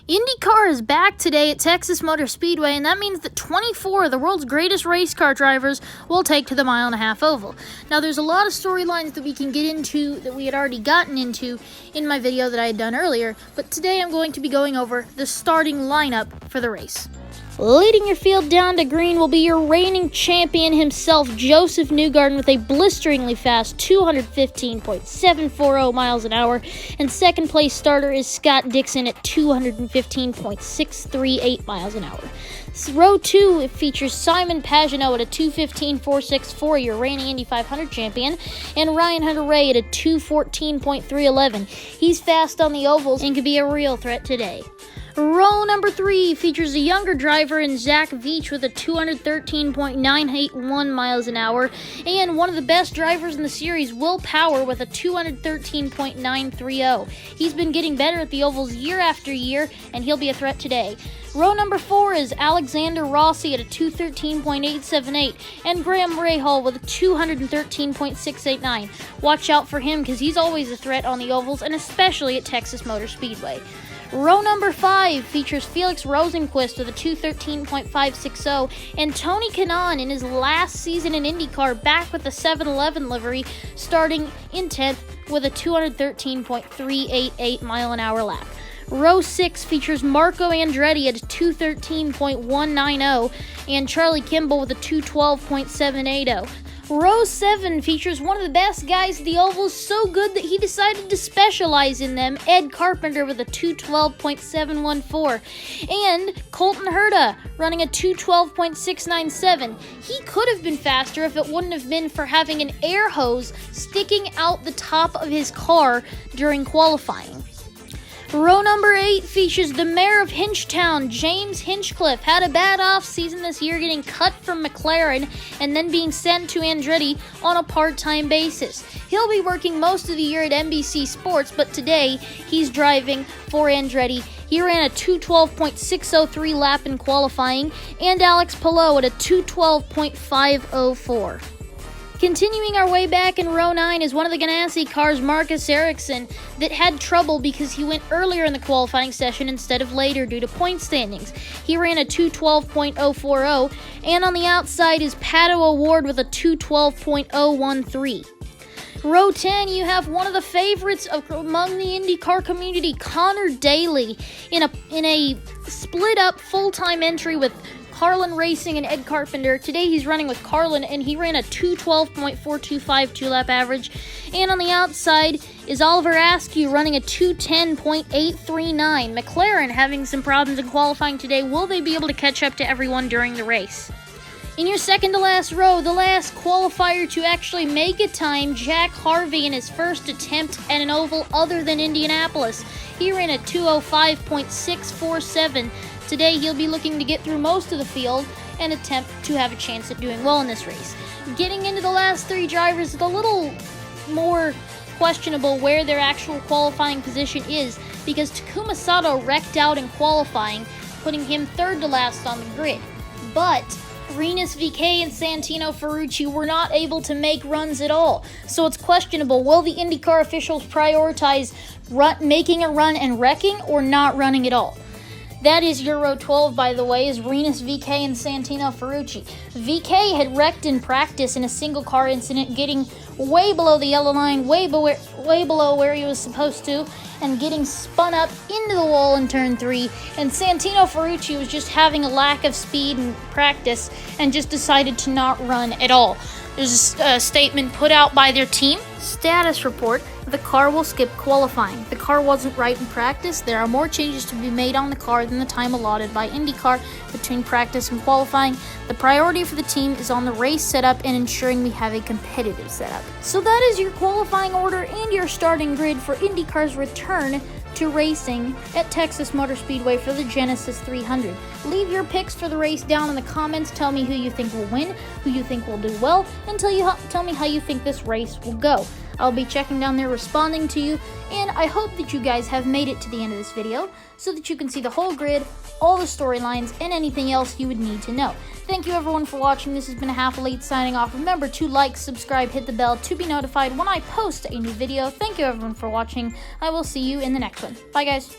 IndyCar is back today at Texas Motor Speedway, and that means that 24 of the world's greatest race car drivers will take to the mile-and-a-half oval. Now, there's a lot of storylines that we can get into that we had already gotten into in my video that I had done earlier, but today I'm going to be going over the starting lineup for the race. Leading your field down to green will be your reigning champion himself, Joseph Newgarden, with a blisteringly fast 215.740 miles an hour, and second place starter is Scott Dixon at 215.638 miles an hour. Row 2 features Simon Pagenaud at a 215.464, your reigning Indy 500 champion, and Ryan Hunter-Reay at a 214.311. He's fast on the ovals and could be a real threat today. Row number 3 features a younger driver in Zach Veach with a 213.981 miles an hour, and one of the best drivers in the series, Will Power, with a 213.930. He's been getting better at the ovals year after year, and he'll be a threat today. Row number 4 is Alexander Rossi at a 213.878, and Graham Rahal with a 213.689. Watch out for him because he's always a threat on the ovals, and especially at Texas Motor Speedway. Row number 5 features Felix Rosenqvist with a 213.560, and Tony Kanaan in his last season in IndyCar back with the 7-Eleven livery, starting in 10th with a 213.388 mile an hour lap. Row 6 features Marco Andretti at a 213.190 and Charlie Kimball with a 212.780. Row 7 features one of the best guys at the ovals, so good that he decided to specialize in them, Ed Carpenter with a 212.714, and Colton Herta running a 212.697. He could have been faster if it wouldn't have been for having an air hose sticking out the top of his car during qualifying. Row number 8 features the mayor of Hinchtown, James Hinchcliffe. Had a bad off-season this year, getting cut from McLaren and then being sent to Andretti on a part-time basis. He'll be working most of the year at NBC Sports, but today he's driving for Andretti. He ran a 212.603 lap in qualifying, and Alex Palou at a 212.504. Continuing our way back in row 9 is one of the Genesys cars, Marcus Ericsson, that had trouble because he went earlier in the qualifying session instead of later due to point standings. He ran a 212.040, and on the outside is Pato O'Ward with a 212.013. Row 10, you have one of the favorites among the IndyCar community, Connor Daly, in a split-up full-time entry with Carlin Racing and Ed Carpenter. Today he's running with Carlin, and he ran a 212.425 two-lap average. And on the outside is Oliver Askew running a 210.839. McLaren having some problems in qualifying today. Will they be able to catch up to everyone during the race? In your second to last row, the last qualifier to actually make a time, Jack Harvey in his first attempt at an oval other than Indianapolis. He ran a 205.647. Today he'll be looking to get through most of the field and attempt to have a chance at doing well in this race. Getting into the last 3 drivers is a little more questionable where their actual qualifying position is, because Takuma Sato wrecked out in qualifying, putting him 3rd to last on the grid. But Rinus VeeKay and Santino Ferrucci were not able to make runs at all, so it's questionable. Will the IndyCar officials prioritize making a run and wrecking, or not running at all? That is your row 12, by the way, is Rinus VeeKay and Santino Ferrucci. VeeKay had wrecked in practice in a single-car incident, getting way below the yellow line, way below where he was supposed to, and getting spun up into the wall in turn 3. And Santino Ferrucci was just having a lack of speed in practice and just decided to not run at all. There's a statement put out by their team. Status report: the car will skip qualifying. The car wasn't right in practice. There are more changes to be made on the car than the time allotted by IndyCar between practice and qualifying. The priority for the team is on the race setup and ensuring we have a competitive setup. So that is your qualifying order and your starting grid for IndyCar's return to racing at Texas Motor Speedway for the Genesys 300. Leave your picks for the race down in the comments. Tell me who you think will win, who you think will do well, and tell me how you think this race will go. I'll be checking down there, responding to you, and I hope that you guys have made it to the end of this video so that you can see the whole grid, all the storylines, and anything else you would need to know. Thank you everyone for watching. This has been a Half Elite signing off. Remember to like, subscribe, hit the bell to be notified when I post a new video. Thank you everyone for watching. I will see you in the next one. Bye guys.